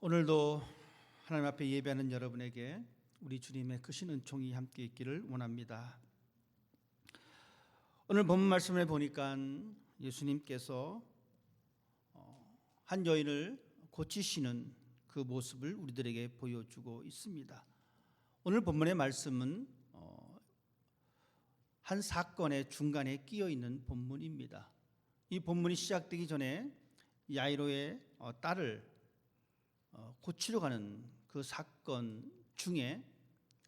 오늘도 하나님 앞에 예배하는 여러분에게 우리 주님의 크신 은총이 함께 있기를 원합니다. 오늘 본문 말씀을 보니까 예수님께서 한 여인을 고치시는 그 모습을 우리들에게 보여주고 있습니다. 오늘 본문의 말씀은 한 사건의 중간에 끼어 있는 본문입니다. 이 본문이 시작되기 전에 야이로의 딸을 고치러 가는 그 사건 중에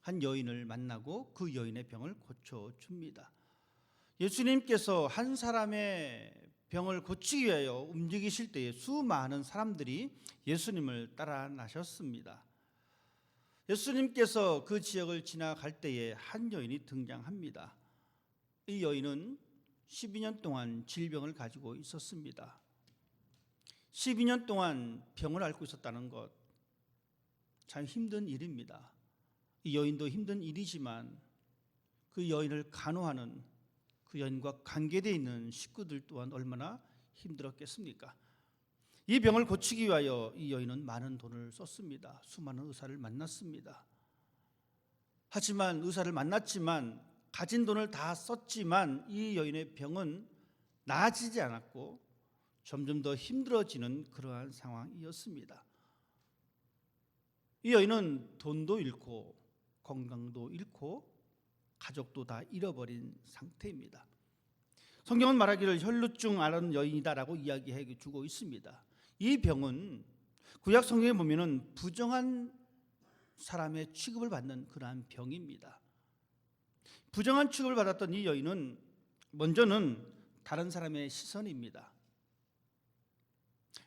한 여인을 만나고 그 여인의 병을 고쳐줍니다. 예수님께서 한 사람의 병을 고치기 위하여 움직이실 때에 수많은 사람들이 예수님을 따라 나셨습니다. 예수님께서 그 지역을 지나갈 때에 한 여인이 등장합니다. 이 여인은 12년 동안 질병을 가지고 있었습니다. 12년 동안 병을 앓고 있었다는 것, 참 힘든 일입니다. 이 여인도 힘든 일이지만 그 여인을 간호하는 그 여인과 관계되어 있는 식구들 또한 얼마나 힘들었겠습니까? 이 병을 고치기 위하여 이 여인은 많은 돈을 썼습니다. 수많은 의사를 만났습니다. 하지만 의사를 만났지만 가진 돈을 다 썼지만 이 여인의 병은 나아지지 않았고 점점 더 힘들어지는 그러한 상황이었습니다. 이 여인은 돈도 잃고 건강도 잃고 가족도 다 잃어버린 상태입니다. 성경은 말하기를 혈루증 앓은 여인이다라고 이야기해 주고 있습니다. 이 병은 구약 성경에 보면은 부정한 사람의 취급을 받는 그러한 병입니다. 부정한 취급을 받았던 이 여인은 먼저는 다른 사람의 시선입니다.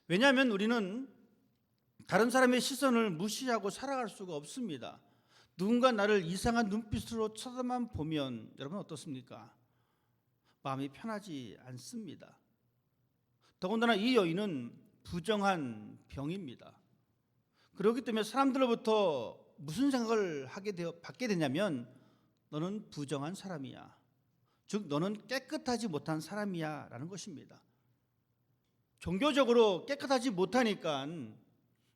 왜냐하면 우리는 다른 사람의 시선을 무시하고 살아갈 수가 없습니다. 누군가 나를 이상한 눈빛으로 쳐다만 보면 여러분 어떻습니까? 마음이 편하지 않습니다. 더군다나 이 여인은 부정한 병입니다. 그렇기 때문에 사람들로부터 무슨 생각을 받게 되냐면 너는 부정한 사람이야. 즉 너는 깨끗하지 못한 사람이야 라는 것입니다. 종교적으로 깨끗하지 못하니까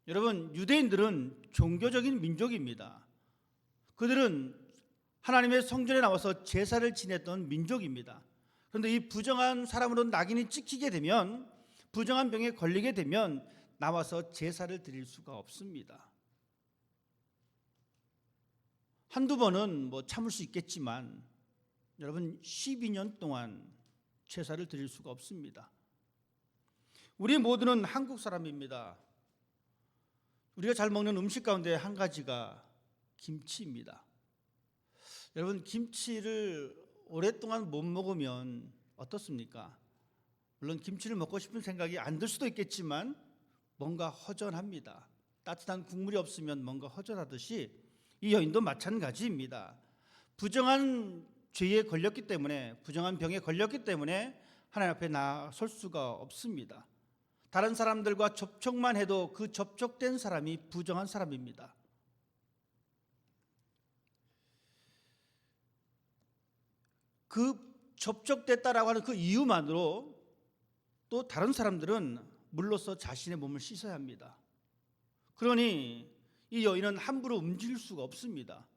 여러분 유대인들은 종교적인 민족입니다. 그들은 하나님의 성전에 나와서 제사를 지냈던 민족입니다. 그런데 이 부정한 사람으로 낙인이 찍히게 되면 부정한 병에 걸리게 되면 나와서 제사를 드릴 수가 없습니다. 한두 번은 참을 수 있겠지만 여러분 12년 동안 제사를 드릴 수가 없습니다. 우리 모두는 한국 사람입니다. 우리가 잘 먹는 음식 가운데 한 가지가 김치입니다. 여러분 김치를 오랫동안 못 먹으면 어떻습니까? 물론 김치를 먹고 싶은 생각이 안 들 수도 있겠지만 뭔가 허전합니다. 따뜻한 국물이 없으면 뭔가 허전하듯이 이 여인도 마찬가지입니다. 부정한 죄에 걸렸기 때문에 부정한 병에 걸렸기 때문에 하나님 앞에 나설 수가 없습니다. 다른 사람들과 접촉만 해도 그 접촉된 사람이 부정한 사람입니다. 그 접촉됐다라고 하는 그 이유만으로 또 다른 사람들은 물로써 자신의 몸을 씻어야 합니다. 그러니 이 여인은 함부로 움직일 수가 없습니다.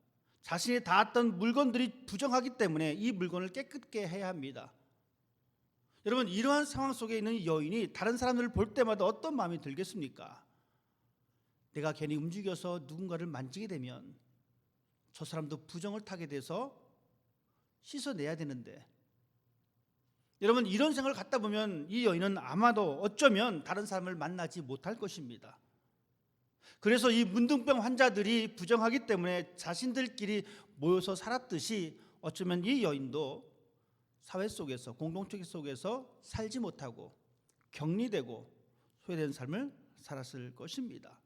자신이 닿았던 물건들이 부정하기 때문에 이 물건을 깨끗게 해야 합니다. 여러분 이러한 상황 속에 있는 이 여인이 다른 사람들을 볼 때마다 어떤 마음이 들겠습니까? 내가 괜히 움직여서 누군가를 만지게 되면 저 사람도 부정을 타게 돼서 씻어내야 되는데 여러분 이런 생각을 갖다 보면 이 여인은 아마도 어쩌면 다른 사람을 만나지 못할 것입니다. 그래서 이 문둥병 환자들이 부정하기 때문에 자신들끼리 모여서 살았듯이 어쩌면 이 여인도 사회 속에서 공동체 속에서 살지 못하고 격리되고 소외된 삶을 살았을 것입니다.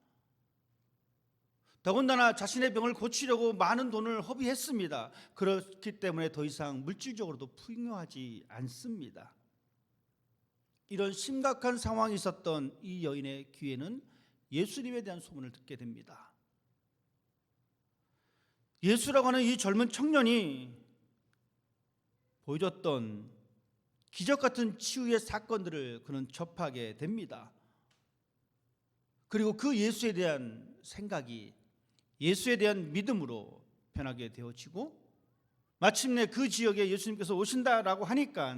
더군다나 자신의 병을 고치려고 많은 돈을 허비했습니다. 그렇기 때문에 더 이상 물질적으로도 풍요하지 않습니다. 이런 심각한 상황이 있었던 이 여인의 귀에는 예수님에 대한 소문을 듣게 됩니다. 예수라고 하는 이 젊은 청년이 보여줬던 기적 같은 치유의 사건들을 그는 접하게 됩니다. 그리고 그 예수에 대한 생각이 예수에 대한 믿음으로 변하게 되어지고, 마침내 그 지역에 예수님께서 오신다라고 하니까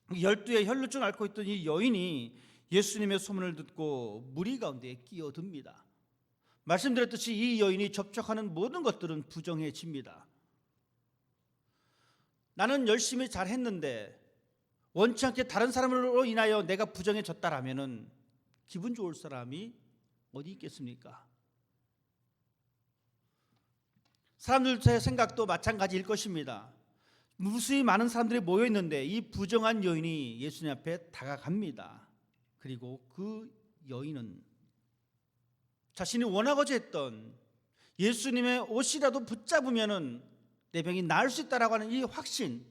12의 혈루증을 앓고 있던 이 여인이 예수님의 소문을 듣고 무리 가운데 끼어듭니다. 말씀드렸듯이 이 여인이 접촉하는 모든 것들은 부정해집니다. 나는 열심히 잘했는데 원치 않게 다른 사람으로 인하여 내가 부정해졌다라면은 기분 좋을 사람이 어디 있겠습니까? 사람들의 생각도 마찬가지일 것입니다. 무수히 많은 사람들이 모여 있는데 이 부정한 여인이 예수님 앞에 다가갑니다. 그리고 그 여인은 자신이 원하고자 했던 예수님의 옷이라도 붙잡으면은 내 병이 나을 수 있다라고 하는 이 확신,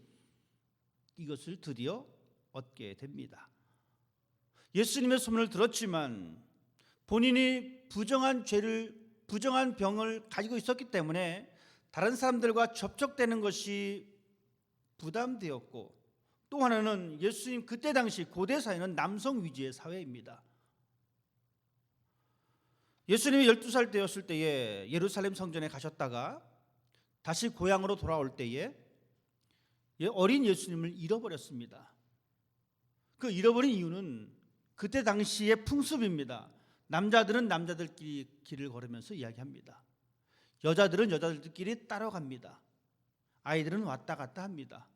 이것을 드디어 얻게 됩니다. 예수님의 소문을 들었지만 본인이 부정한 병을 가지고 있었기 때문에 다른 사람들과 접촉되는 것이 부담되었고, 또 하나는 예수님 그때 당시 고대 사회는 남성 위주의 사회입니다. 예수님이 12살 되었을 때에 예루살렘 성전에 가셨다가 다시 고향으로 돌아올 때에 어린 예수님을 잃어버렸습니다. 그 잃어버린 이유는 그때 당시의 풍습입니다. 남자들은 남자들끼리 길을 걸으면서 이야기합니다. 여자들은 여자들끼리 따라갑니다. 아이들은 왔다 갔다 합니다.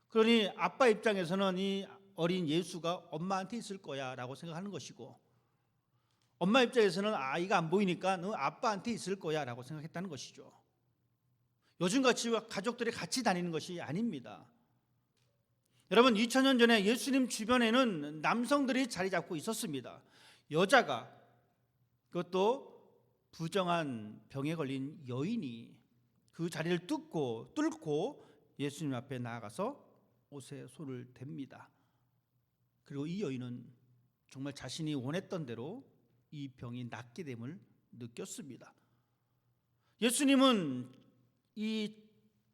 그러니 아빠 입장에서는 이 어린 예수가 엄마한테 있을 거야 라고 생각하는 것이고, 엄마 입장에서는 아이가 안 보이니까 너 아빠한테 있을 거야 라고 생각했다는 것이죠. 요즘같이 가족들이 같이 다니는 것이 아닙니다. 여러분, 2000년 전에 예수님 주변에는 남성들이 자리 잡고 있었습니다. 여자가, 그것도 부정한 병에 걸린 여인이 그 자리를 뚫고 예수님 앞에 나아가서 옷에 손을 댑니다. 그리고 이 여인은 정말 자신이 원했던 대로 이 병이 낫게 됨을 느꼈습니다. 예수님은 이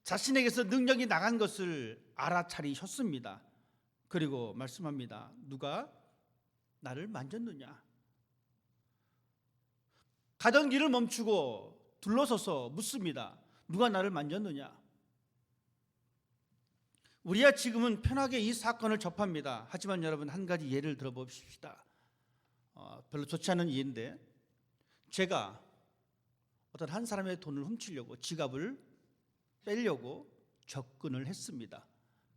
자신에게서 능력이 나간 것을 알아차리셨습니다. 그리고 말씀합니다. 누가 나를 만졌느냐? 가던 길을 멈추고 둘러서서 묻습니다. 누가 나를 만졌느냐? 우리야 지금은 편하게 이 사건을 접합니다. 하지만 여러분, 한 가지 예를 들어봅시다. 별로 좋지 않은 예인데, 제가 어떤 한 사람의 돈을 훔치려고 지갑을 빼려고 접근을 했습니다.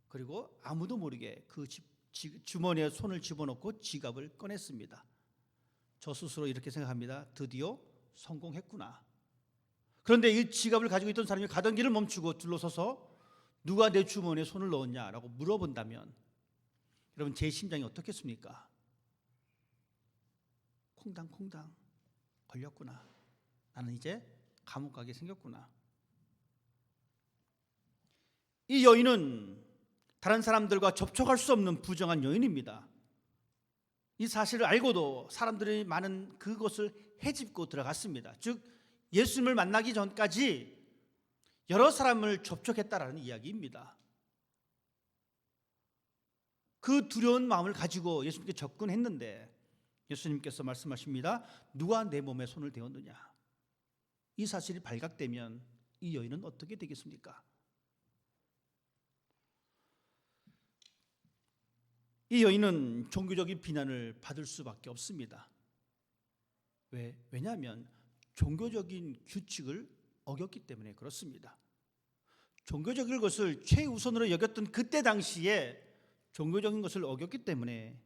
그리고 아무도 모르게 그 주머니에 손을 집어넣고 지갑을 꺼냈습니다. 저 스스로 이렇게 생각합니다. 드디어 성공했구나. 그런데 이 지갑을 가지고 있던 사람이 가던 길을 멈추고 둘러서서 누가 내 주머니에 손을 넣었냐라고 물어본다면 여러분, 제 심장이 어떻겠습니까? 콩당콩당 걸렸구나. 나는 이제 감옥 가게 생겼구나. 이 여인은 다른 사람들과 접촉할 수 없는 부정한 여인입니다. 이 사실을 알고도 사람들이 많은 그것을 헤집고 들어갔습니다. 즉 예수님을 만나기 전까지 여러 사람을 접촉했다라는 이야기입니다. 그 두려운 마음을 가지고 예수님께 접근했는데 예수님께서 말씀하십니다. 누가 내 몸에 손을 대었느냐? 이 사실이 발각되면 이 여인은 어떻게 되겠습니까? 이 여인은 종교적인 비난을 받을 수밖에 없습니다. 왜냐하면 종교적인 규칙을 어겼기 때문에 그렇습니다. 종교적인 것을 최우선으로 여겼던 그때 당시에 종교적인 것을 어겼기 때문에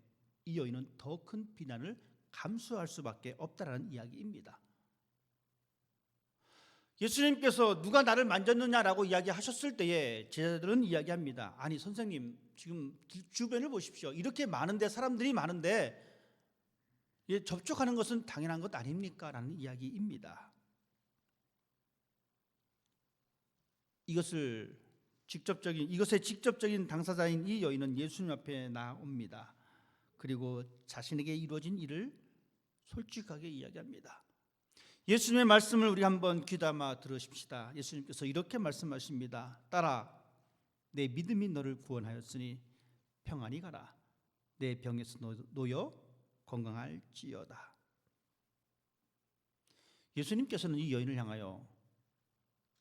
이 여인은 더 큰 비난을 감수할 수밖에 없다라는 이야기입니다. 예수님께서 누가 나를 만졌느냐라고 이야기하셨을 때에 제자들은 이야기합니다. 아니 선생님, 지금 주변을 보십시오. 이렇게 많은데, 사람들이 많은데 접촉하는 것은 당연한 것 아닙니까? 라는 이야기입니다. 이것의 직접적인 당사자인 이 여인은 예수님 앞에 나옵니다. 그리고 자신에게 이루어진 일을 솔직하게 이야기합니다. 예수님의 말씀을 우리 한번 귀담아 들으십시다. 예수님께서 이렇게 말씀하십니다. 딸아, 내 믿음이 너를 구원하였으니 평안히 가라. 내 병에서 놓여 건강할지어다. 예수님께서는 이 여인을 향하여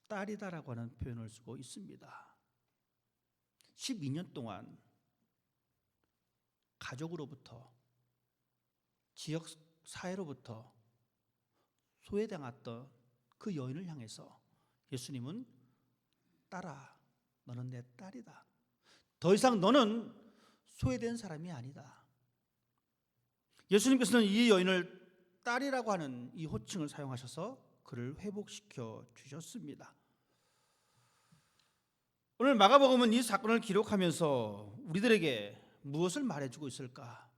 딸이다라고 하는 표현을 쓰고 있습니다. 12년 동안 가족으로부터, 지역 사회로부터 소외당했던 그 여인을 향해서 예수님은 딸아, 너는 내 딸이다. 더 이상 너는 소외된 사람이 아니다. 예수님께서는 이 여인을 딸이라고 하는 이 호칭을 사용하셔서 그를 회복시켜 주셨습니다. 오늘 마가복음은 이 사건을 기록하면서 우리들에게 무엇을 말해주고 있을까?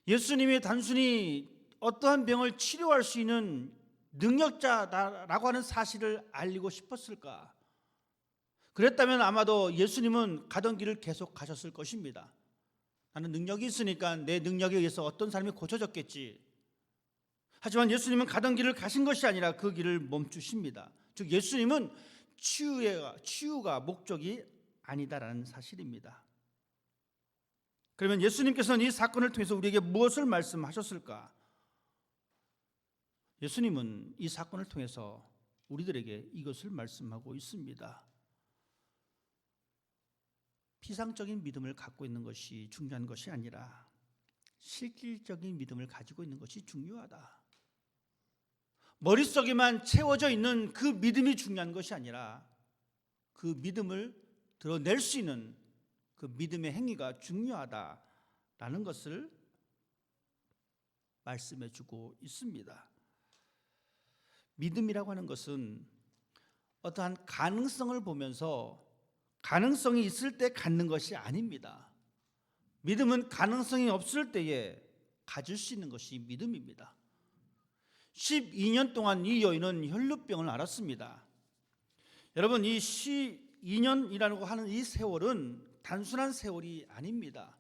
예수님이 단순히 어떠한 병을 치료할 수 있는 능력자라고 하는 사실을 알리고 싶었을까? 그랬다면 아마도 예수님은 가던 길을 계속 가셨을 것입니다. 나는 능력이 있으니까 내 능력에 의해서 어떤 사람이 고쳐졌겠지. 하지만 예수님은 가던 길을 가신 것이 아니라 그 길을 멈추십니다. 즉 예수님은 치유가 목적이 아니다라는 사실입니다. 그러면 예수님께서는 이 사건을 통해서 우리에게 무엇을 말씀하셨을까? 예수님은 이 사건을 통해서 우리들에게 이것을 말씀하고 있습니다. 피상적인 믿음을 갖고 있는 것이 중요한 것이 아니라 실질적인 믿음을 가지고 있는 것이 중요하다. 머릿속에만 채워져 있는 그 믿음이 중요한 것이 아니라 그 믿음을 드러낼 수 있는 그 믿음의 행위가 중요하다라는 것을 말씀해 주고 있습니다. 믿음이라고 하는 것은 어떠한 가능성을 보면서 가능성이 있을 때 갖는 것이 아닙니다. 믿음은 가능성이 없을 때에 가질 수 있는 것이 믿음입니다. 12년 동안 이 여인은 혈루병을 앓았습니다. 여러분, 이 12년이라고 하는 이 세월은 단순한 세월이 아닙니다.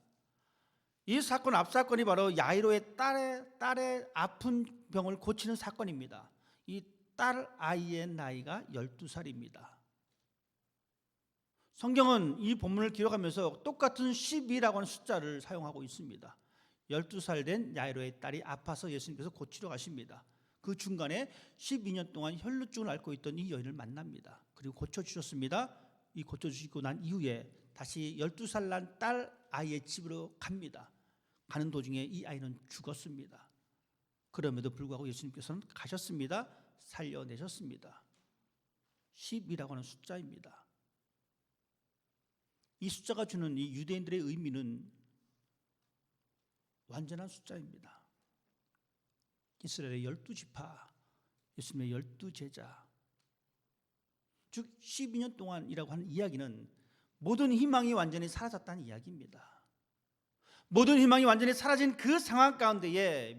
이 사건 앞사건이 바로 야이로의 딸의 아픈 병을 고치는 사건입니다. 이 딸 아이의 나이가 12살입니다. 성경은 이 본문을 기록하면서 똑같은 12라고 하는 숫자를 사용하고 있습니다. 12살 된 야이로의 딸이 아파서 예수님께서 고치러 가십니다. 그 중간에 12년 동안 혈루증을 앓고 있던 이 여인을 만납니다. 그리고 고쳐주셨습니다. 이 고쳐주시고 난 이후에 다시 12살 난 딸 아이의 집으로 갑니다. 가는 도중에 이 아이는 죽었습니다. 그럼에도 불구하고 예수님께서는 가셨습니다. 살려내셨습니다. 10이라고 하는 숫자입니다. 이 숫자가 주는 이 유대인들의 의미는 완전한 숫자입니다. 이스라엘의 12지파, 예수님의 12제자, 즉 12년 동안이라고 하는 이야기는 모든 희망이 완전히 사라졌다는 이야기입니다. 모든 희망이 완전히 사라진 그 상황 가운데에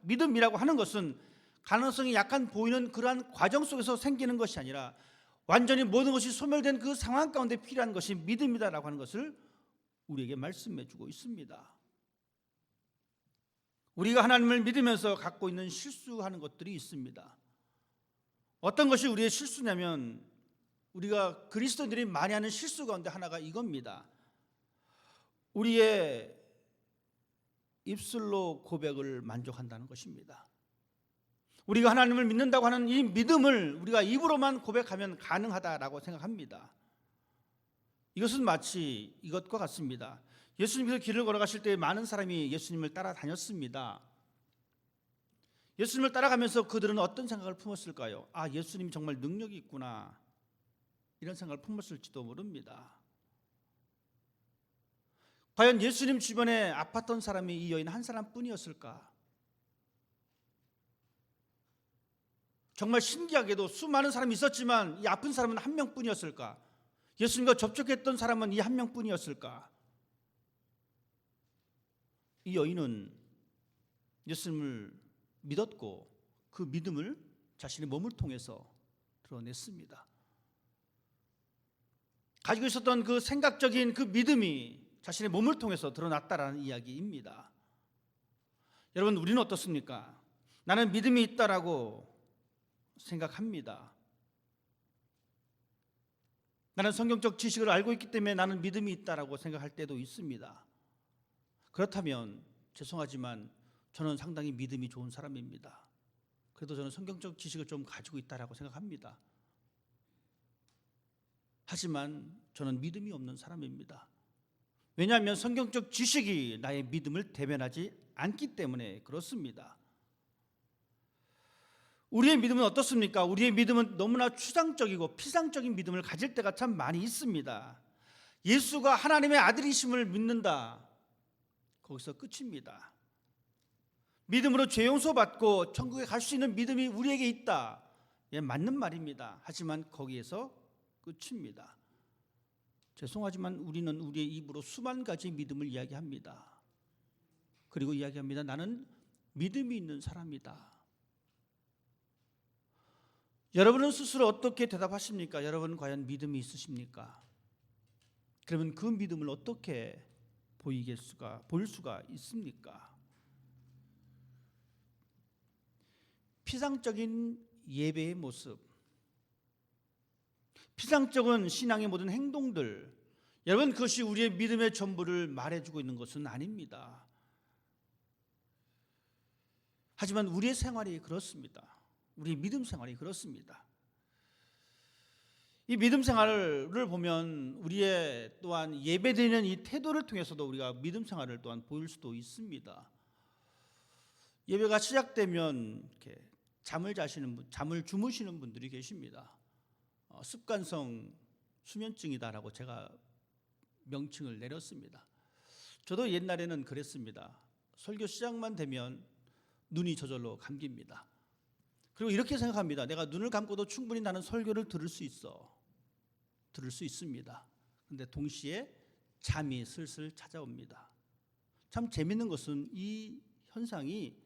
믿음이라고 하는 것은 가능성이 약간 보이는 그러한 과정 속에서 생기는 것이 아니라 완전히 모든 것이 소멸된 그 상황 가운데 필요한 것이 믿음이다라고 하는 것을 우리에게 말씀해 주고 있습니다. 우리가 하나님을 믿으면서 갖고 있는 실수하는 것들이 있습니다. 어떤 것이 우리의 실수냐면 우리가 그리스도인들이 많이 하는 실수 가운데 하나가 이겁니다. 우리의 입술로 고백을 만족한다는 것입니다. 우리가 하나님을 믿는다고 하는 이 믿음을 우리가 입으로만 고백하면 가능하다라고 생각합니다. 이것은 마치 이것과 같습니다. 예수님께서 길을 걸어가실 때 많은 사람이 예수님을 따라다녔습니다. 예수님을 따라가면서 그들은 어떤 생각을 품었을까요? 아, 예수님이 정말 능력이 있구나, 이런 생각을 품었을지도 모릅니다. 과연 예수님 주변에 아팠던 사람이 이 여인 한 사람뿐이었을까? 정말 신기하게도 수많은 사람이 있었지만 이 아픈 사람은 한 명뿐이었을까? 예수님과 접촉했던 사람은 이 한 명뿐이었을까? 이 여인은 예수님을 믿었고 그 믿음을 자신의 몸을 통해서 드러냈습니다. 가지고 있었던 그 생각적인 그 믿음이 자신의 몸을 통해서 드러났다라는 이야기입니다. 여러분, 우리는 어떻습니까? 나는 믿음이 있다라고 생각합니다. 나는 성경적 지식을 알고 있기 때문에 나는 믿음이 있다라고 생각할 때도 있습니다. 그렇다면 죄송하지만 저는 상당히 믿음이 좋은 사람입니다. 그래도 저는 성경적 지식을 좀 가지고 있다라고 생각합니다. 하지만 저는 믿음이 없는 사람입니다. 왜냐하면 성경적 지식이 나의 믿음을 대변하지 않기 때문에 그렇습니다. 우리의 믿음은 어떻습니까? 우리의 믿음은 너무나 추상적이고 피상적인 믿음을 가질 때가 참 많이 있습니다. 예수가 하나님의 아들이심을 믿는다. 거기서 끝입니다. 믿음으로 죄 용서 받고 천국에 갈 수 있는 믿음이 우리에게 있다. 예, 맞는 말입니다. 하지만 거기에서 끝입니다. 죄송하지만 우리는 우리의 입으로 수만 가지 믿음을 이야기합니다. 그리고 이야기합니다. 나는 믿음이 있는 사람이다. 여러분은 스스로 어떻게 대답하십니까? 여러분은 과연 믿음이 있으십니까? 그러면 그 믿음을 어떻게 보일 수가 있습니까? 피상적인 예배의 모습, 피상적인 신앙의 모든 행동들, 여러분 그것이 우리의 믿음의 전부를 말해주고 있는 것은 아닙니다. 하지만 우리의 생활이 그렇습니다. 우리 믿음 생활이 그렇습니다. 이 믿음 생활을 보면 우리의 또한 예배드리는 이 태도를 통해서도 우리가 믿음 생활을 또한 보일 수도 있습니다. 예배가 시작되면 이렇게 잠을 주무시는 분들이 계십니다. 습관성 수면증이다라고 제가 명칭을 내렸습니다. 저도 옛날에는 그랬습니다. 설교 시작만 되면 눈이 저절로 감깁니다. 그리고 이렇게 생각합니다. 내가 눈을 감고도 충분히 나는 설교를 들을 수 있습니다. 그런데 동시에 잠이 슬슬 찾아옵니다. 참 재밌는 것은 이 현상이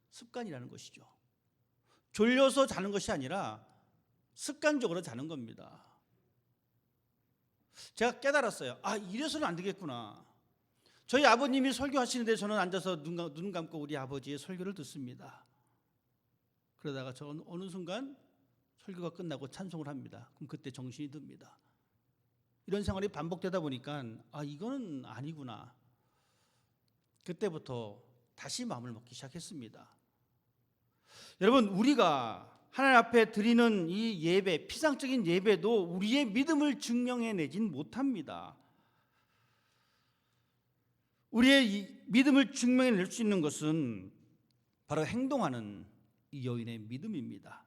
습관이라는 것이죠. 졸려서 자는 것이 아니라 습관적으로 자는 겁니다. 제가 깨달았어요. 이래서는 안 되겠구나. 저희 아버님이 설교하시는데 저는 앉아서 눈 감고 우리 아버지의 설교를 듣습니다. 그러다가 저는 어느 순간 설교가 끝나고 찬송을 합니다. 그럼 그때 정신이 듭니다. 이런 생활이 반복되다 보니까 이건 아니구나. 그때부터 다시 마음을 먹기 시작했습니다. 여러분, 우리가 하나님 앞에 드리는 이 예배, 피상적인 예배도 우리의 믿음을 증명해내진 못합니다. 우리의 이 믿음을 증명해낼 수 있는 것은 바로 행동하는 이 여인의 믿음입니다.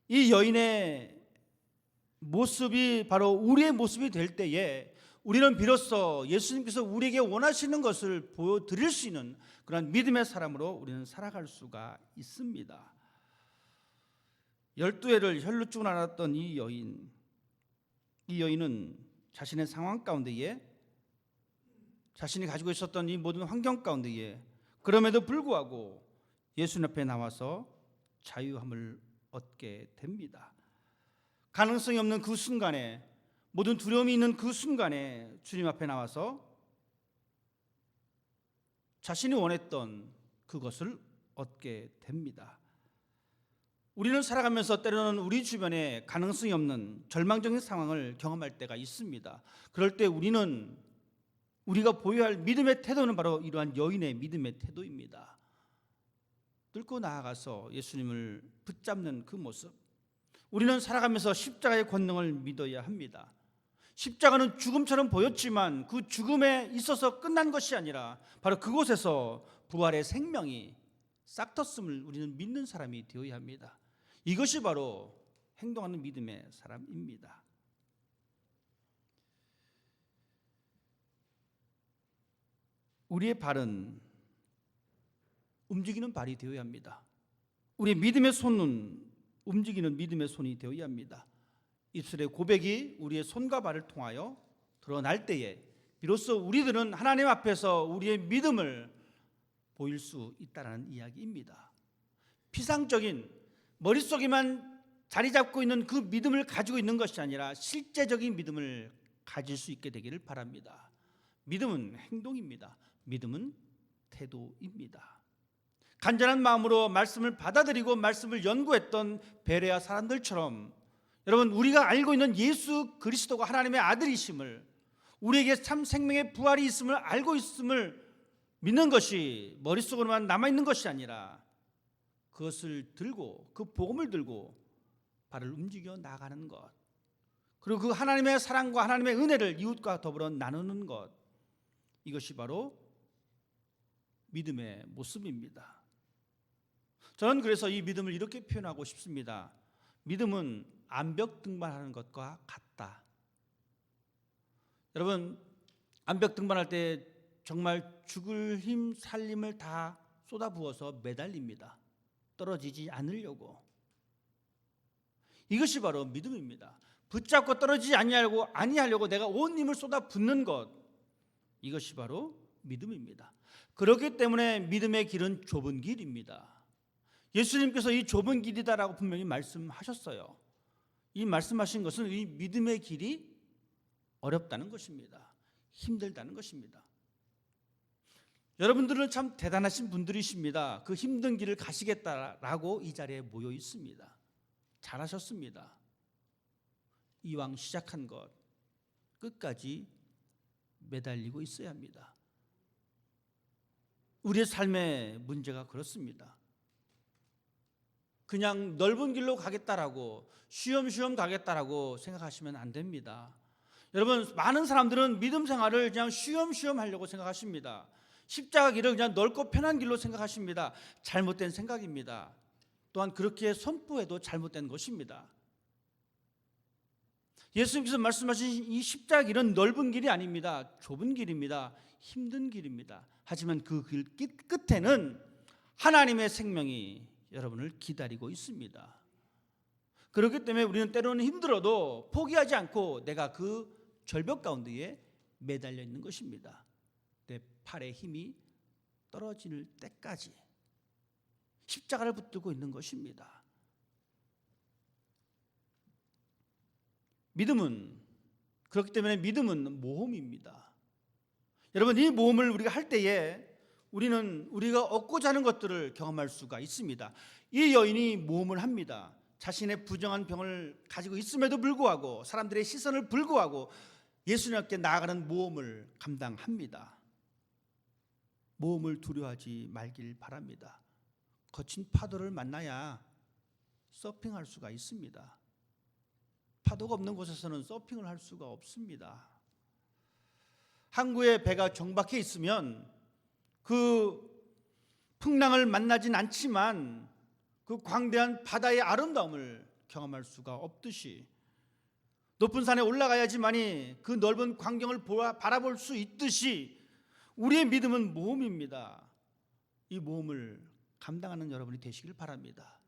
이 여인의 모습이 바로 우리의 모습이 될 때에 우리는 비로소 예수님께서 우리에게 원하시는 것을 보여드릴 수 있는 그런 믿음의 사람으로 우리는 살아갈 수가 있습니다. 12해를 혈루증을 앓았던 이 여인은 자신의 상황 가운데에, 자신이 가지고 있었던 이 모든 환경 가운데에 그럼에도 불구하고 예수님 앞에 나와서 자유함을 얻게 됩니다. 가능성이 없는 그 순간에, 모든 두려움이 있는 그 순간에 주님 앞에 나와서 자신이 원했던 그것을 얻게 됩니다. 우리는 살아가면서 때로는 우리 주변에 가능성이 없는 절망적인 상황을 경험할 때가 있습니다. 그럴 때 우리가 보여야 할 믿음의 태도는 바로 이러한 여인의 믿음의 태도입니다. 뚫고 나아가서 예수님을 붙잡는 그 모습. 우리는 살아가면서 십자가의 권능을 믿어야 합니다. 십자가는 죽음처럼 보였지만 그 죽음에 있어서 끝난 것이 아니라 바로 그곳에서 부활의 생명이 싹텄음을 우리는 믿는 사람이 되어야 합니다. 이것이 바로 행동하는 믿음의 사람입니다. 우리의 발은 움직이는 발이 되어야 합니다. 우리의 믿음의 손은 움직이는 믿음의 손이 되어야 합니다. 입술의 고백이 우리의 손과 발을 통하여 드러날 때에 비로소 우리들은 하나님 앞에서 우리의 믿음을 보일 수 있다는 이야기입니다. 피상적인 머릿속에만 자리 잡고 있는 그 믿음을 가지고 있는 것이 아니라 실제적인 믿음을 가질 수 있게 되기를 바랍니다. 믿음은 행동입니다. 믿음은 태도입니다. 간절한 마음으로 말씀을 받아들이고 말씀을 연구했던 베레아 사람들처럼 여러분, 우리가 알고 있는 예수 그리스도가 하나님의 아들이심을, 우리에게 참 생명의 부활이 있음을 알고 있음을 믿는 것이 머릿속으로만 남아있는 것이 아니라 그것을 들고 그 복음을 들고 발을 움직여 나가는 것, 그리고 그 하나님의 사랑과 하나님의 은혜를 이웃과 더불어 나누는 것, 이것이 바로 믿음의 모습입니다. 저는 그래서 이 믿음을 이렇게 표현하고 싶습니다. 믿음은 암벽 등반하는 것과 같다. 여러분, 암벽 등반할 때 정말 죽을 힘 살림을 다 쏟아부어서 매달립니다. 떨어지지 않으려고. 이것이 바로 믿음입니다. 붙잡고 떨어지지 아니하려고 내가 온 힘을 쏟아붓는 것, 이것이 바로 믿음입니다. 그렇기 때문에 믿음의 길은 좁은 길입니다. 예수님께서 이 좁은 길이다라고 분명히 말씀하셨어요. 이 말씀하신 것은 이 믿음의 길이 어렵다는 것입니다. 힘들다는 것입니다. 여러분들은 참 대단하신 분들이십니다. 그 힘든 길을 가시겠다라고 이 자리에 모여 있습니다. 잘하셨습니다. 이왕 시작한 것 끝까지 매달리고 있어야 합니다. 우리의 삶의 문제가 그렇습니다. 그냥 넓은 길로 가겠다라고, 쉬엄쉬엄 가겠다라고 생각하시면 안 됩니다. 여러분, 많은 사람들은 믿음 생활을 그냥 쉬엄쉬엄 하려고 생각하십니다. 십자가 길을 그냥 넓고 편한 길로 생각하십니다. 잘못된 생각입니다. 또한 그렇게 선포해도 잘못된 것입니다. 예수님께서 말씀하신 이 십자가 길은 넓은 길이 아닙니다. 좁은 길입니다. 힘든 길입니다. 하지만 그 길 끝에는 하나님의 생명이 여러분을 기다리고 있습니다. 그렇기 때문에 우리는 때로는 힘들어도 포기하지 않고 내가 그 절벽 가운데에 매달려 있는 것입니다. 내 팔의 힘이 떨어질 때까지 십자가를 붙들고 있는 것입니다. 믿음은, 그렇기 때문에 믿음은 모험입니다. 여러분, 이 모험을 우리가 할 때에 우리가 얻고자 하는 것들을 경험할 수가 있습니다. 이 여인이 모험을 합니다. 자신의 부정한 병을 가지고 있음에도 불구하고 사람들의 시선을 불구하고 예수님께 나아가는 모험을 감당합니다. 모험을 두려워하지 말길 바랍니다. 거친 파도를 만나야 서핑할 수가 있습니다. 파도가 없는 곳에서는 서핑을 할 수가 없습니다. 항구에 배가 정박해 있으면 그 풍랑을 만나진 않지만 그 광대한 바다의 아름다움을 경험할 수가 없듯이, 높은 산에 올라가야지만이 그 넓은 광경을 바라볼 수 있듯이 우리의 믿음은 모험입니다. 이 모험을 감당하는 여러분이 되시길 바랍니다.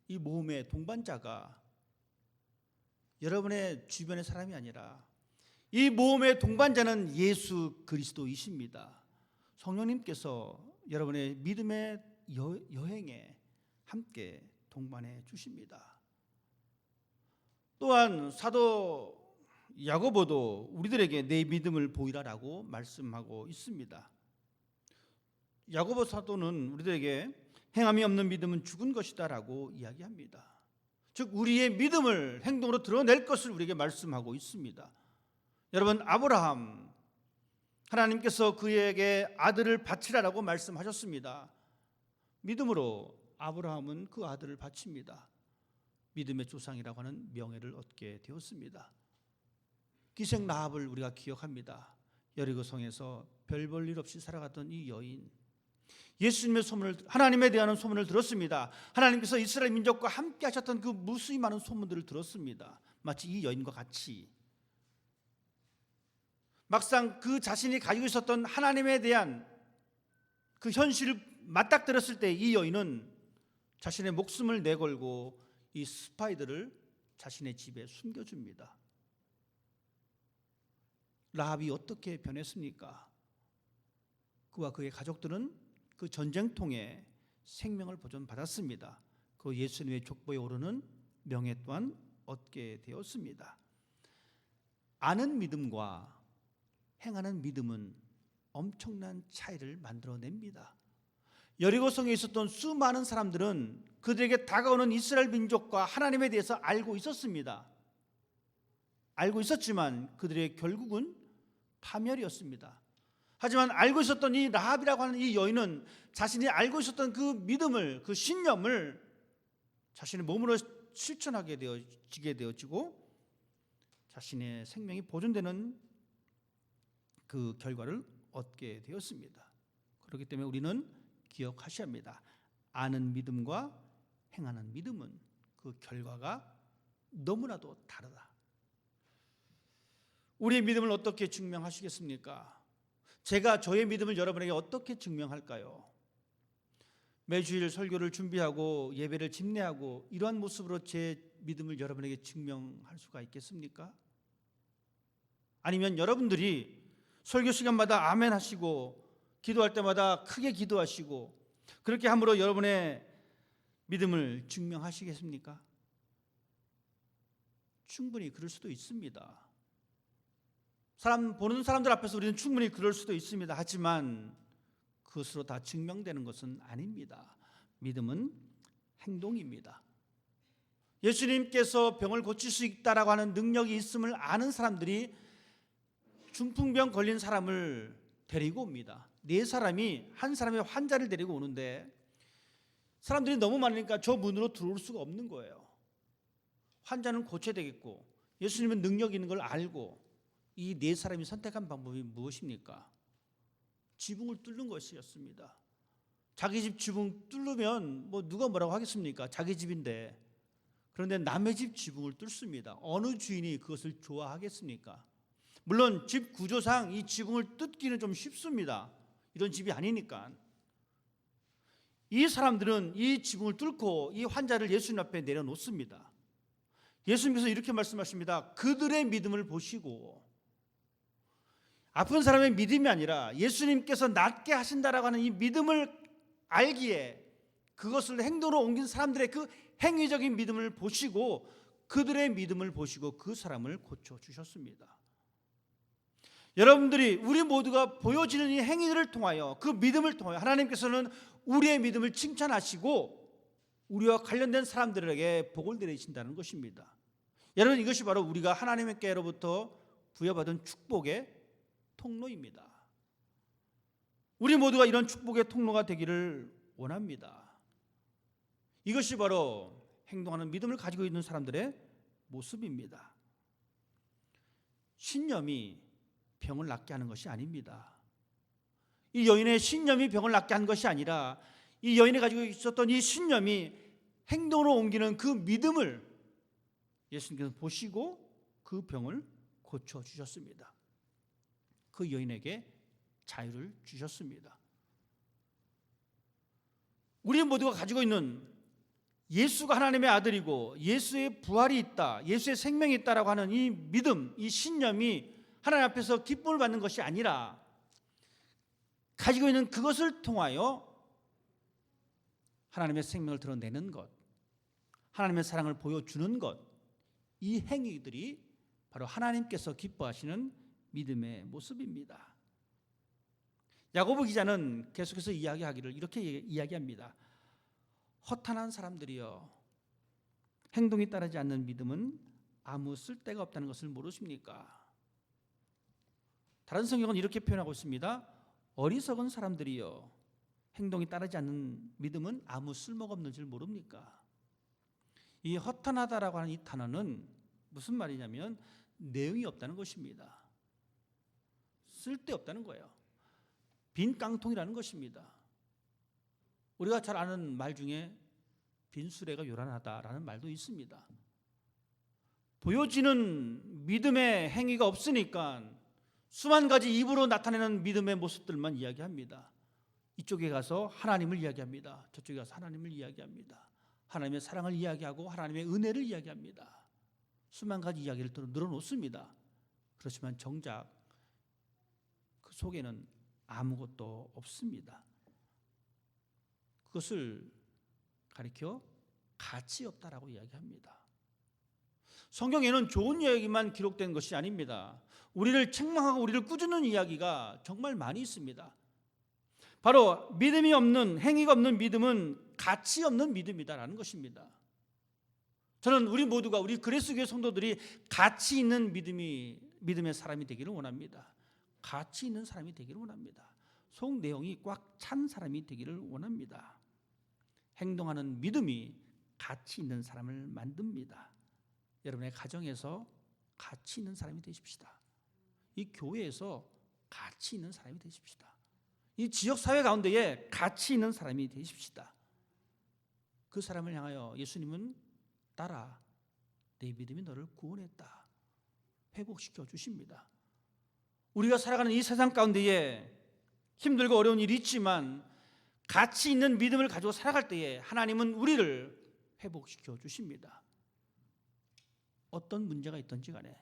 이 모험의 동반자가 여러분의 주변의 사람이 아니라 이 모험의 동반자는 예수 그리스도이십니다. 성령님께서 여러분의 믿음의 여행에 함께 동반해 주십니다. 또한 사도 야고보도 우리들에게 내 믿음을 보이라라고 말씀하고 있습니다. 야고보 사도는 우리들에게 행함이 없는 믿음은 죽은 것이다라고 이야기합니다. 즉 우리의 믿음을 행동으로 드러낼 것을 우리에게 말씀하고 있습니다. 여러분, 아브라함, 하나님께서 그에게 아들을 바치라라고 말씀하셨습니다. 믿음으로 아브라함은 그 아들을 바칩니다. 믿음의 조상이라고 하는 명예를 얻게 되었습니다. 기생 라합을 우리가 기억합니다. 여리고성에서 별 볼 일 없이 살아갔던 이 여인, 예수님의 소문을, 하나님에 대한 소문을 들었습니다. 하나님께서 이스라엘 민족과 함께 하셨던 그 무수히 많은 소문들을 들었습니다. 마치 이 여인과 같이 막상 그 자신이 가지고 있었던 하나님에 대한 그 현실을 맞닥뜨렸을 때 이 여인은 자신의 목숨을 내걸고 이 스파이들을 자신의 집에 숨겨줍니다. 라합이 어떻게 변했습니까? 그와 그의 가족들은 그 전쟁통에 생명을 보존받았습니다. 그 예수님의 족보에 오르는 명예 또한 얻게 되었습니다. 아는 믿음과 행하는 믿음은 엄청난 차이를 만들어냅니다. 여리고성에 있었던 수많은 사람들은 그들에게 다가오는 이스라엘 민족과 하나님에 대해서 알고 있었습니다. 알고 있었지만 그들의 결국은 파멸이었습니다. 하지만 알고 있었던 이 라합이라고 하는 이 여인은 자신이 알고 있었던 그 믿음을, 그 신념을 자신의 몸으로 실천하게 되어지고 자신의 생명이 보존되는 그 결과를 얻게 되었습니다. 그렇기 때문에 우리는 기억하셔야 합니다. 아는 믿음과 행하는 믿음은 그 결과가 너무나도 다르다. 우리의 믿음을 어떻게 증명하시겠습니까? 제가 저의 믿음을 여러분에게 어떻게 증명할까요? 매주일 설교를 준비하고 예배를 집례하고 이러한 모습으로 제 믿음을 여러분에게 증명할 수가 있겠습니까? 아니면 여러분들이 설교 시간마다 아멘 하시고 기도할 때마다 크게 기도하시고 그렇게 함으로 여러분의 믿음을 증명하시겠습니까? 충분히 그럴 수도 있습니다. 보는 사람들 앞에서 우리는 충분히 그럴 수도 있습니다. 하지만 그것으로 다 증명되는 것은 아닙니다. 믿음은 행동입니다. 예수님께서 병을 고칠 수 있다라고 하는 능력이 있음을 아는 사람들이 중풍병 걸린 사람을 데리고 옵니다. 네 사람이 한 사람의 환자를 데리고 오는데 사람들이 너무 많으니까 저 문으로 들어올 수가 없는 거예요. 환자는 고쳐야 되겠고 예수님은 능력이 있는 걸 알고 이 네 사람이 선택한 방법이 무엇입니까? 지붕을 뚫는 것이었습니다. 자기 집 지붕 뚫으면 뭐 누가 뭐라고 하겠습니까? 자기 집인데. 그런데 남의 집 지붕을 뚫습니다. 어느 주인이 그것을 좋아하겠습니까? 물론 집 구조상 이 지붕을 뚫기는 좀 쉽습니다. 이런 집이 아니니까. 이 사람들은 이 지붕을 뚫고 이 환자를 예수님 앞에 내려놓습니다. 예수님께서 이렇게 말씀하십니다. 그들의 믿음을 보시고 아픈 사람의 믿음이 아니라 예수님께서 낫게 하신다라고 하는 이 믿음을 알기에 그것을 행동으로 옮긴 사람들의 그 행위적인 믿음을 보시고 그들의 믿음을 보시고 그 사람을 고쳐주셨습니다. 여러분들이 우리 모두가 보여지는 이 행위들을 통하여 그 믿음을 통하여 하나님께서는 우리의 믿음을 칭찬하시고 우리와 관련된 사람들에게 복을 내리신다는 것입니다. 여러분 이것이 바로 우리가 하나님께로부터 부여받은 축복의 통로입니다. 우리 모두가 이런 축복의 통로가 되기를 원합니다. 이것이 바로 행동하는 믿음을 가지고 있는 사람들의 모습입니다. 신념이 병을 낫게 하는 것이 아닙니다. 이 여인의 신념이 병을 낫게 한 것이 아니라 이 여인이 가지고 있었던 이 신념이 행동으로 옮기는 그 믿음을 예수님께서 보시고 그 병을 고쳐주셨습니다. 그 여인에게 자유를 주셨습니다. 우리 모두가 가지고 있는 예수가 하나님의 아들이고 예수의 부활이 있다, 예수의 생명이 있다라고 하는 이 믿음, 이 신념이 하나님 앞에서 기쁨을 받는 것이 아니라 가지고 있는 그것을 통하여 하나님의 생명을 드러내는 것, 하나님의 사랑을 보여주는 것, 이 행위들이 바로 하나님께서 기뻐하시는 믿음의 모습입니다. 야고보 기자는 계속해서 이야기하기를 이렇게 이야기합니다. 허탄한 사람들이여, 행동이 따르지 않는 믿음은 아무 쓸데가 없다는 것을 모르십니까? 다른 성경은 이렇게 표현하고 있습니다. 어리석은 사람들이여, 행동이 따르지 않는 믿음은 아무 쓸모가 없는 줄 모릅니까? 이 허탄하다라고 하는 이 단어는 무슨 말이냐면 내용이 없다는 것입니다. 쓸데없다는 거예요. 빈 깡통이라는 것입니다. 우리가 잘 아는 말 중에 빈수레가 요란하다라는 말도 있습니다. 보여지는 믿음의 행위가 없으니까 수만 가지 입으로 나타내는 믿음의 모습들만 이야기합니다. 이쪽에 가서 하나님을 이야기합니다. 저쪽에 가서 하나님을 이야기합니다. 하나님의 사랑을 이야기하고 하나님의 은혜를 이야기합니다. 수만 가지 이야기를 늘어놓습니다. 그렇지만 정작 그 속에는 아무것도 없습니다. 그것을 가리켜 가치 없다라고 이야기합니다. 성경에는 좋은 이야기만 기록된 것이 아닙니다. 우리를 책망하고 우리를 꾸짖는 이야기가 정말 많이 있습니다. 바로 믿음이 없는, 행위가 없는 믿음은 가치 없는 믿음이다라는 것입니다. 저는 우리 모두가, 우리 그리스도교의 성도들이 가치 있는 믿음의 사람이 되기를 원합니다. 가치 있는 사람이 되기를 원합니다. 속 내용이 꽉 찬 사람이 되기를 원합니다. 행동하는 믿음이 가치 있는 사람을 만듭니다. 여러분의 가정에서 가치 있는 사람이 되십시다. 이 교회에서 가치 있는 사람이 되십시다. 이 지역사회 가운데에 가치 있는 사람이 되십시다. 그 사람을 향하여 예수님은 따라 내 믿음이 너를 구원했다, 회복시켜 주십니다. 우리가 살아가는 이 세상 가운데에 힘들고 어려운 일이 있지만 가치 있는 믿음을 가지고 살아갈 때에 하나님은 우리를 회복시켜 주십니다. 어떤 문제가 있든지 간에,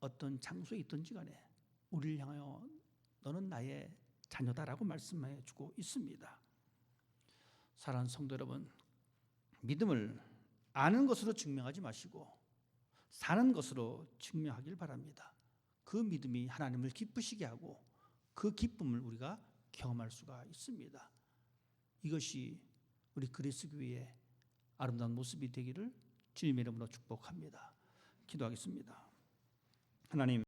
어떤 장소에 있든지 간에 우리를 향하여 너는 나의 자녀다라고 말씀해 주고 있습니다. 사랑하는 성도 여러분, 믿음을 아는 것으로 증명하지 마시고 사는 것으로 증명하길 바랍니다. 그 믿음이 하나님을 기쁘시게 하고 그 기쁨을 우리가 경험할 수가 있습니다. 이것이 우리 그리스 교회의 아름다운 모습이 되기를 주님의 이름으로 축복합니다. 기도하겠습니다. 하나님,